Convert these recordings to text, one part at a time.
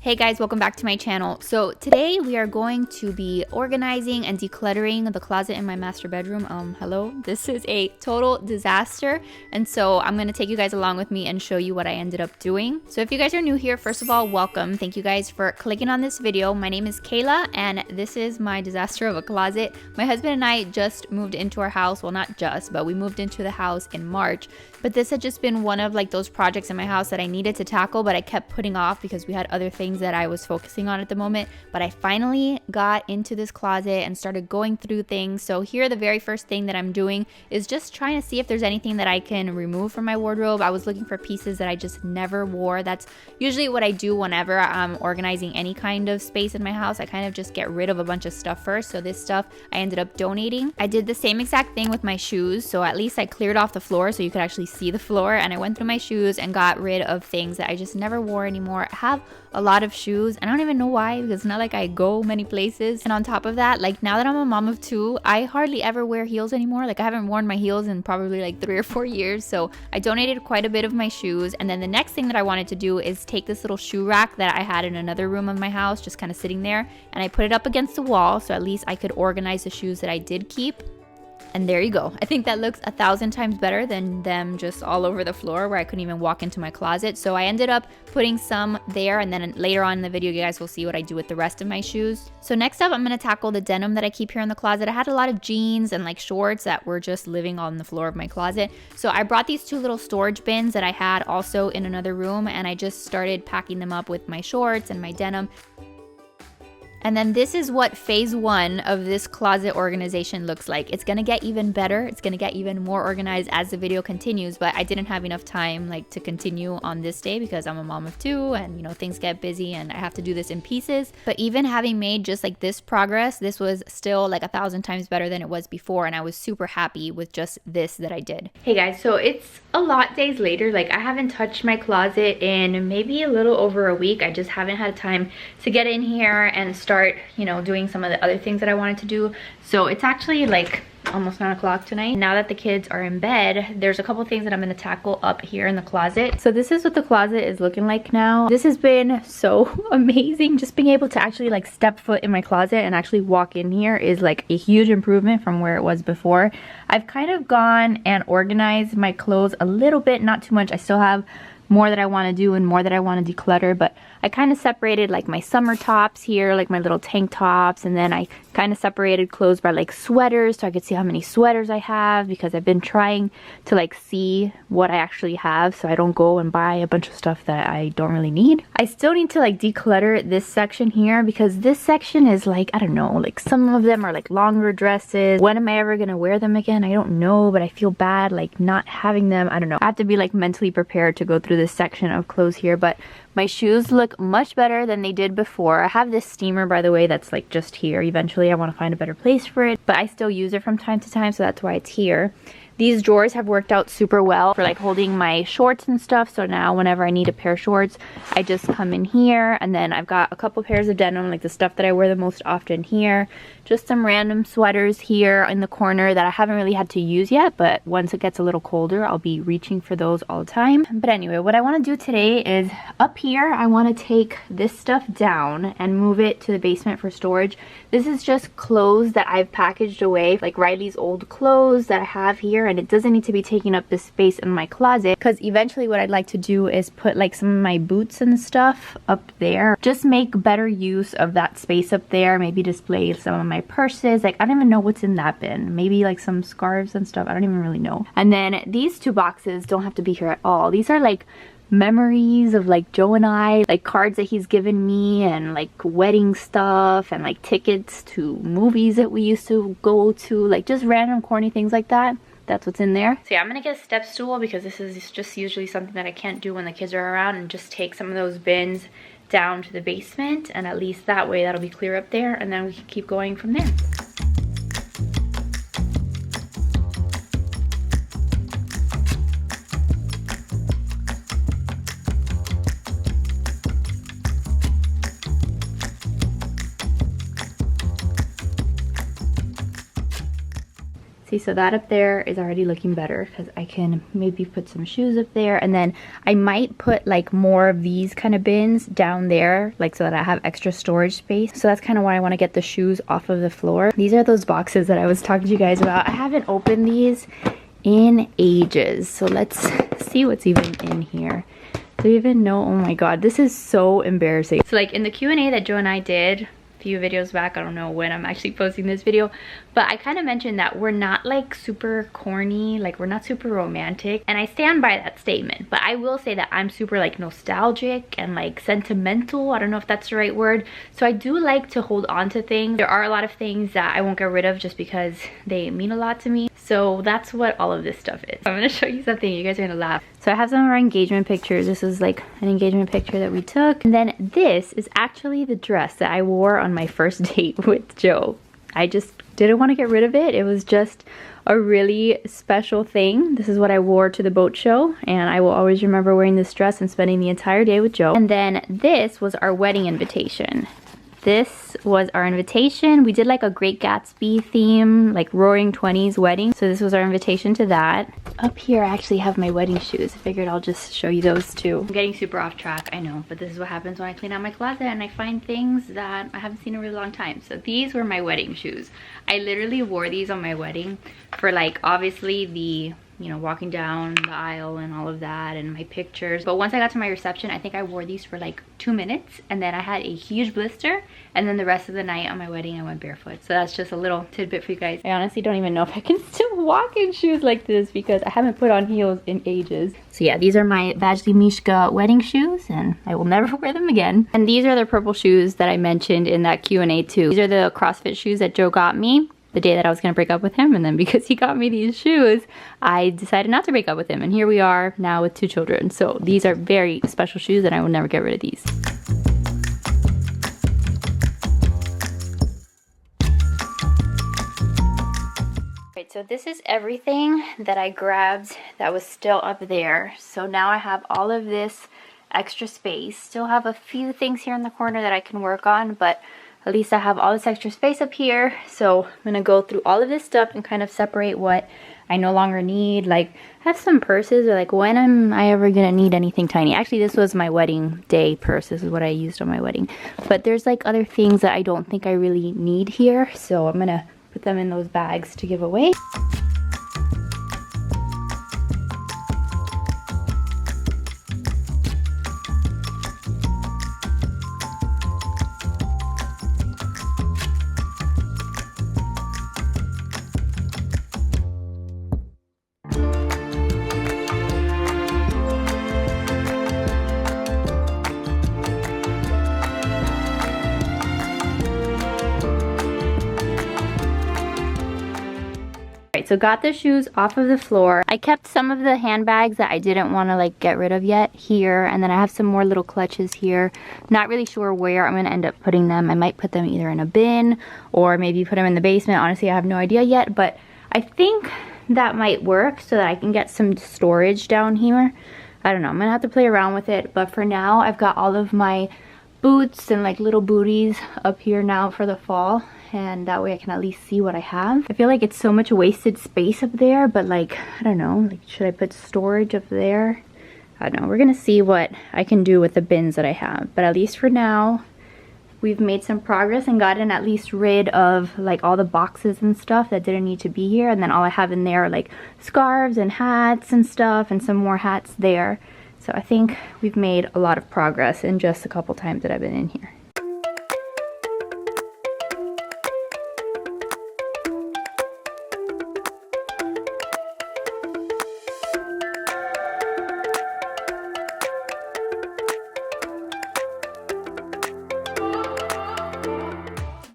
Hey guys, welcome back to my channel. So today we are going to be organizing and decluttering the closet in my master bedroom. Hello, this is a total disaster. And so I'm going to take you guys along with me and show you what I ended up doing. So if you guys are new here, first of all, welcome. Thank you guys for clicking on this video. My name is Kayla and this is my disaster of a closet. My husband and I just moved into our house. Well, not just, but we moved into the house in March. But this had just been one of like those projects in my house that I needed to tackle, but I kept putting off because we had other things that I was focusing on at the moment. But I finally got into this closet and started going through things. So here, the very first thing that I'm doing is just trying to see if there's anything that I can remove from my wardrobe. I was looking for pieces that I just never wore. That's usually what I do whenever I'm organizing any kind of space in my house. I kind of just get rid of a bunch of stuff first. So this stuff I ended up donating. I did the same exact thing with my shoes. So at least I cleared off the floor so you could actually see the floor, and I went through my shoes and got rid of things that I just never wore anymore. I have a lot of shoes. I don't even know why, because it's not like I go many places. And on top of that, like now that I'm a mom of two, I hardly ever wear heels anymore. Like I haven't worn my heels in probably like 3 or 4 years. So I donated quite a bit of my shoes. And then the next thing that I wanted to do is take this little shoe rack that I had in another room of my house, just kind of sitting there, and I put it up against the wall so at least I could organize the shoes that I did keep. And there you go. I think that looks 1,000 times better than them just all over the floor where I couldn't even walk into my closet. So I ended up putting some there, and then later on in the video you guys will see what I do with the rest of my shoes. So next up, I'm going to tackle the denim that I keep here in the closet. I had a lot of jeans and like shorts that were just living on the floor of my closet. So I brought these 2 little storage bins that I had also in another room, and I just started packing them up with my shorts and my denim. And then this is what phase 1 of this closet organization looks like. It's gonna get even better. It's gonna get even more organized as the video continues, but I didn't have enough time like to continue on this day because I'm a mom of 2 and you know things get busy and I have to do this in pieces. But even having made just like this progress, this was still like 1,000 times better than it was before, and I was super happy with just this that I did. Hey guys, so it's a lot days later. Like I haven't touched my closet in maybe a little over a week. I just haven't had time to get in here and start, you know, doing some of the other things that I wanted to do. So it's actually like almost 9 o'clock tonight. Now that the kids are in bed, there's a couple things that I'm going to tackle up here in the closet. So this is what the closet is looking like now. This has been so amazing. Just being able to actually like step foot in my closet and actually walk in here is like a huge improvement from where it was before. I've kind of gone and organized my clothes a little bit, not too much. I still have more that I want to do and more that I want to declutter, but I kind of separated like my summer tops here, like my little tank tops, and then I kind of separated clothes by like sweaters so I could see how many sweaters I have, because I've been trying to like see what I actually have so I don't go and buy a bunch of stuff that I don't really need. I still need to like declutter this section here because this section is like, I don't know, like some of them are like longer dresses. When am I ever gonna wear them again? I don't know, but I feel bad like not having them. I don't know. I have to be like mentally prepared to go through this section of clothes here, but my shoes look much better than they did before. I have this steamer, by the way, that's like just here. Eventually I want to find a better place for it, but I still use it from time to time, so that's why it's here. These drawers have worked out super well for like holding my shorts and stuff. So now whenever I need a pair of shorts, I just come in here, and then I've got a couple pairs of denim, like the stuff that I wear the most often here. Just some random sweaters here in the corner that I haven't really had to use yet, but once it gets a little colder, I'll be reaching for those all the time. But anyway, what I want to do today is up here, I want to take this stuff down and move it to the basement for storage. This is just clothes that I've packaged away, like Riley's old clothes that I have here, and it doesn't need to be taking up this space in my closet, because eventually what I'd like to do is put like some of my boots and stuff up there. Just make better use of that space up there. Maybe display some of my purses. Like I don't even know what's in that bin. Maybe like some scarves and stuff. I don't even really know. And then these 2 boxes don't have to be here at all. These are like memories of like Joe and I, like cards that he's given me, and like wedding stuff, and like tickets to movies that we used to go to, like just random corny things like that. That's what's in there. So yeah, I'm gonna get a step stool because this is just usually something that I can't do when the kids are around, and just take some of those bins down to the basement, and at least that way that'll be clear up there, and then we can keep going from there. See, so that up there is already looking better because I can maybe put some shoes up there, and then I might put like more of these kind of bins down there, like so that I have extra storage space. So that's kind of why I want to get the shoes off of the floor. These are those boxes that I was talking to you guys about. I haven't opened these in ages, so let's see what's even in here. Do you even know? Oh my god, this is so embarrassing. So like in the Q&A that Joe and I did few videos back, I don't know when I'm actually posting this video, but I kind of mentioned that we're not like super corny, like we're not super romantic, and I stand by that statement. But I will say that I'm super like nostalgic and like sentimental. I don't know if that's the right word. So I do like to hold on to things. There are a lot of things that I won't get rid of just because they mean a lot to me. So that's what all of this stuff is. I'm gonna show you something, you guys are gonna laugh. So I have some of our engagement pictures. This is like an engagement picture that we took. And then this is actually the dress that I wore on my first date with Joe. I just didn't want to get rid of it. It was just a really special thing. This is what I wore to the boat show, and I will always remember wearing this dress and spending the entire day with Joe. And then this was our wedding invitation. This was our invitation. We did like a Great Gatsby theme, like Roaring 20s wedding. So this was our invitation to that. Up here I actually have my wedding shoes. I figured I'll just show you those too. I'm getting super off track, I know, but this is what happens when I clean out my closet and I find things that I haven't seen in a really long time. So these were my wedding shoes. I literally wore these on my wedding for like obviously the, you know, walking down the aisle and all of that and my pictures. But once I got to my reception, I think I wore these for like 2 minutes, and then I had a huge blister, and then the rest of the night on my wedding I went barefoot. So that's just a little tidbit for you guys. I honestly don't even know if I can still walk in shoes like this because I haven't put on heels in ages. So yeah, these are my Vajli Mishka wedding shoes, and I will never wear them again. And these are the purple shoes that I mentioned in that Q&A too. These are the CrossFit shoes that Joe got me the day that I was gonna break up with him, and then because he got me these shoes, I decided not to break up with him, and here we are now with 2 children. So these are very special shoes, and I will never get rid of these. Right, so this is everything that I grabbed that was still up there. So now I have all of this extra space. Still have a few things here in the corner that I can work on, but at least I have all this extra space up here. So I'm gonna go through all of this stuff and kind of separate what I no longer need. Like, I have some purses, or like, when am I ever gonna need anything tiny? Actually, this was my wedding day purse. This is what I used on my wedding. But there's like other things that I don't think I really need here. So I'm gonna put them in those bags to give away. So got the shoes off of the floor. I kept some of the handbags that I didn't want to like get rid of yet here, and then I have some more little clutches here. Not really sure where I'm going to end up putting them. I might put them either in a bin or maybe put them in the basement. Honestly, I have no idea yet, but I think that might work so that I can get some storage down here. I don't know, I'm gonna have to play around with it, but for now I've got all of my boots and like little booties up here now for the fall, and that way I can at least see what I have. I feel like it's so much wasted space up there, but like, I don't know, like, should I put storage up there? I don't know, we're gonna see what I can do with the bins that I have, but at least for now we've made some progress and gotten at least rid of like all the boxes and stuff that didn't need to be here, and then all I have in there are like scarves and hats and stuff, and some more hats there. So I think we've made a lot of progress in just a couple times that I've been in here.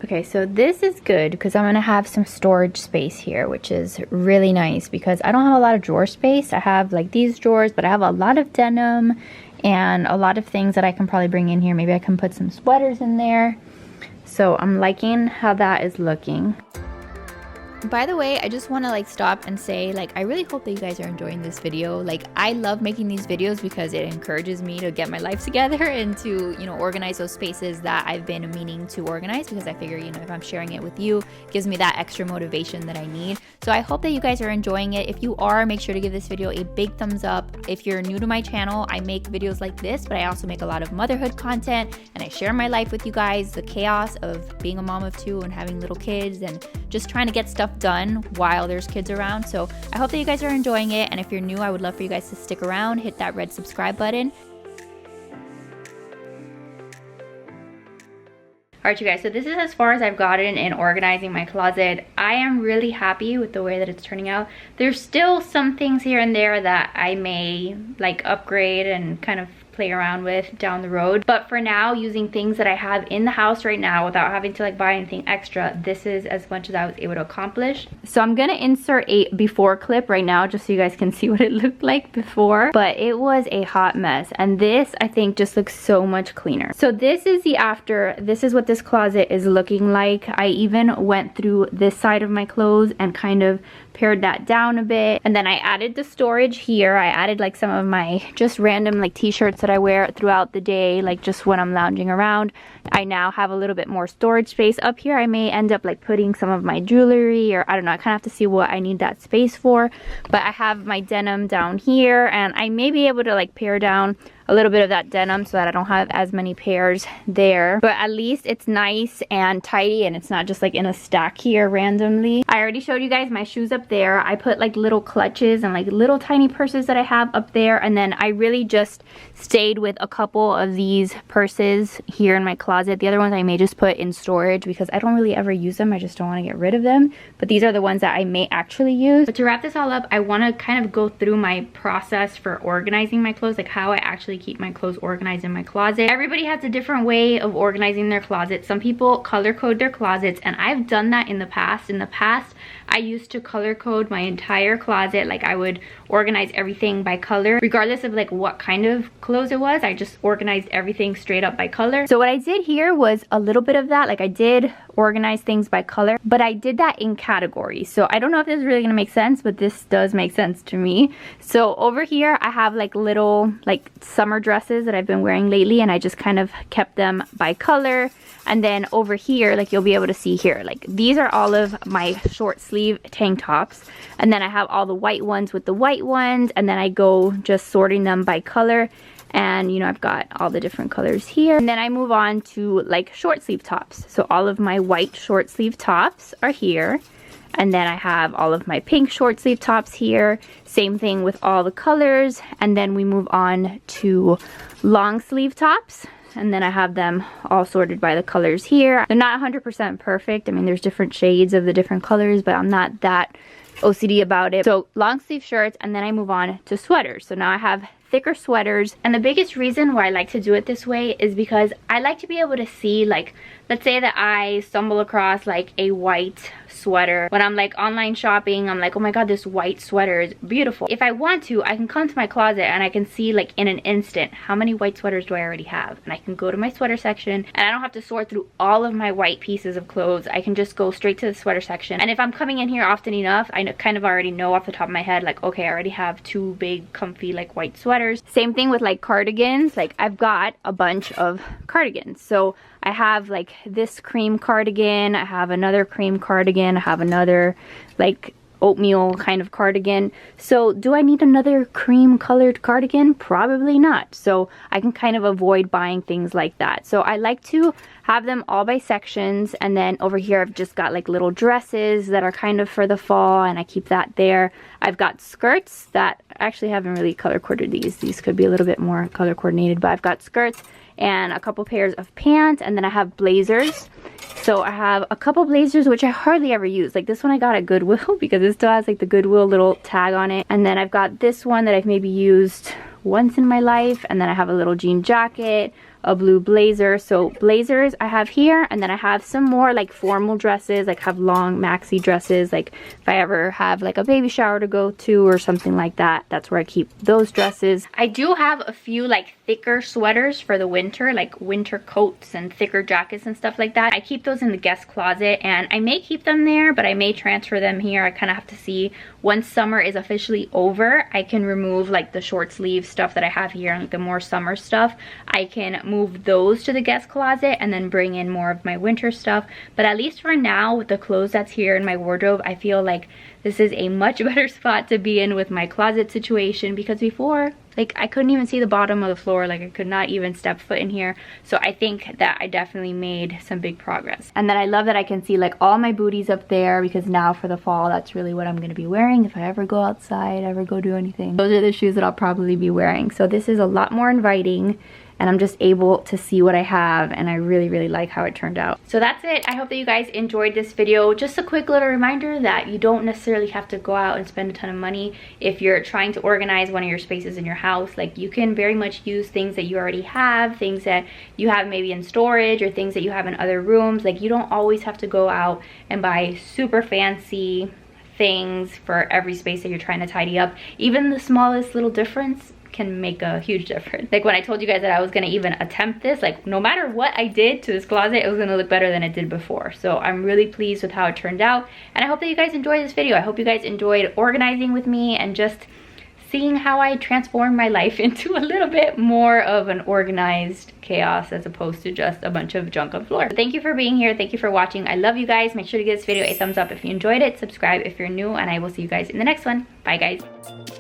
Okay, so this is good because I'm gonna have some storage space here, which is really nice because I don't have a lot of drawer space. I have like these drawers, but I have a lot of denim and a lot of things that I can probably bring in here. Maybe I can put some sweaters in there. So I'm liking how that is looking. By the way, I just want to like stop and say, like, I really hope that you guys are enjoying this video. Like, I love making these videos because it encourages me to get my life together and to, you know, organize those spaces that I've been meaning to organize, because I figure, you know, if I'm sharing it with you, it gives me that extra motivation that I need. So I hope that you guys are enjoying it. If you are, make sure to give this video a big thumbs up. If you're new to my channel, I make videos like this, but I also make a lot of motherhood content, and I share my life with you guys, the chaos of being a mom of two and having little kids and just trying to get stuff done while there's kids around. So I hope that you guys are enjoying it, and if you're new, I would love for you guys to stick around, hit that red subscribe button. Alright you guys, so this is as far as I've gotten in organizing my closet. I am really happy with the way that it's turning out. There's still some things here and there that I may like upgrade and kind of play around with down the road, but for now, using things that I have in the house right now without having to like buy anything extra, this is as much as I was able to accomplish. So I'm gonna insert a before clip right now just so you guys can see what it looked like before, but it was a hot mess, and this I think just looks so much cleaner. So this is the after. This is what this closet is looking like. I even went through this side of my clothes and kind of pared that down a bit, and then I added the storage here. I added like some of my just random like t-shirts that I wear throughout the day, like just when I'm lounging around. I now have a little bit more storage space up here. I may end up like putting some of my jewelry, or I don't know, I kind of have to see what I need that space for. But I have my denim down here, and I may be able to like pare down a little bit of that denim so that I don't have as many pairs there, but at least it's nice and tidy and it's not just like in a stack here randomly. I already showed you guys my shoes up there. I put like little clutches and like little tiny purses that I have up there, and then I really just stayed with a couple of these purses here in my closet. The other ones I may just put in storage because I don't really ever use them. I just don't want to get rid of them, but these are the ones that I may actually use. But to wrap this all up, I want to kind of go through my process for organizing my clothes, like how I actually keep my clothes organized in my closet. Everybody has a different way of organizing their closet. Some people color code their closets, and I've done that in the past. In the past, I used to color code my entire closet. Like, I would organize everything by color, regardless of like what kind of clothes it was. I just organized everything straight up by color. So what I did here was a little bit of that. Like, I did organize things by color, but I did that in categories. So I don't know if this is really gonna make sense, but this does make sense to me. So over here, I have like little like summer dresses that I've been wearing lately, and I just kind of kept them by color. And then over here, like you'll be able to see here, like these are all of my short sleeve tank tops, and then I have all the white ones with the white ones, and then I go just sorting them by color. And you know, I've got all the different colors here, and then I move on to like short sleeve tops. So all of my white short sleeve tops are here, and then I have all of my pink short sleeve tops here. Same thing with all the colors, and then we move on to long sleeve tops, and then I have them all sorted by the colors here. They're not 100% perfect. I mean, there's different shades of the different colors, but I'm not that OCD about it. So long sleeve shirts, and then I move on to sweaters. So now I have thicker sweaters, and the biggest reason why I like to do it this way is because I like to be able to see, like, let's say that I stumble across like a white sweater when I'm like online shopping. I'm like, oh my god, this white sweater is beautiful. If I want to, I can come to my closet and I can see like in an instant how many white sweaters do I already have, and I can go to my sweater section, and I don't have to sort through all of my white pieces of clothes. I can just go straight to the sweater section, and if I'm coming in here often enough, I kind of already know off the top of my head, like, okay, I already have two big comfy like white sweaters. Same thing with like cardigans. Like, I've got a bunch of cardigans. So I have like this cream cardigan, I have another cream cardigan, I have another like oatmeal kind of cardigan. So do I need another cream colored cardigan? Probably not. So I can kind of avoid buying things like that. So I like to have them all by sections, and then over here I've just got like little dresses that are kind of for the fall, and I keep that there. I've got skirts that I actually haven't really color coordinated these. These could be a little bit more color coordinated, but I've got skirts and a couple pairs of pants, and then I have blazers. So I have a couple blazers which I hardly ever use. Like this one I got at Goodwill because it still has like the Goodwill little tag on it. And then I've got this one that I've maybe used once in my life, and then I have a little jean jacket, a blue blazer. So blazers I have here, and then I have some more like formal dresses, like have long maxi dresses, like if I ever have like a baby shower to go to or something like that, that's where I keep those dresses. I do have a few like thicker sweaters for the winter, like winter coats and thicker jackets and stuff like that. I keep those in the guest closet, and I may keep them there, but I may transfer them here. I kind of have to see. Once summer is officially over, I can remove like the short sleeve stuff that I have here, like the more summer stuff. I can move those to the guest closet and then bring in more of my winter stuff. But at least for now, with the clothes that's here in my wardrobe, I feel like this is a much better spot to be in with my closet situation, because before, like, I couldn't even see the bottom of the floor. Like, I could not even step foot in here. So I think that I definitely made some big progress. And then I love that I can see like all my booties up there, because now for the fall, that's really what I'm going to be wearing if I ever go outside, ever go do anything. Those are the shoes that I'll probably be wearing. So this is a lot more inviting, and I'm just able to see what I have, and I really, really like how it turned out. So that's it. I hope that you guys enjoyed this video. Just a quick little reminder that you don't necessarily have to go out and spend a ton of money if you're trying to organize one of your spaces in your house. Like, you can very much use things that you already have, things that you have maybe in storage, or things that you have in other rooms. Like, you don't always have to go out and buy super fancy things for every space that you're trying to tidy up. Even the smallest little difference can make a huge difference. Like when I told you guys that I was gonna even attempt this, like no matter what I did to this closet, it was gonna look better than it did before. So I'm really pleased with how it turned out, and I hope that you guys enjoyed this video. I hope you guys enjoyed organizing with me and just seeing how I transform my life into a little bit more of an organized chaos as opposed to just a bunch of junk on the floor. Thank you for being here. Thank you for watching. I love you guys. Make sure to give this video a thumbs up if you enjoyed it. Subscribe if you're new, and I will see you guys in the next one. Bye guys.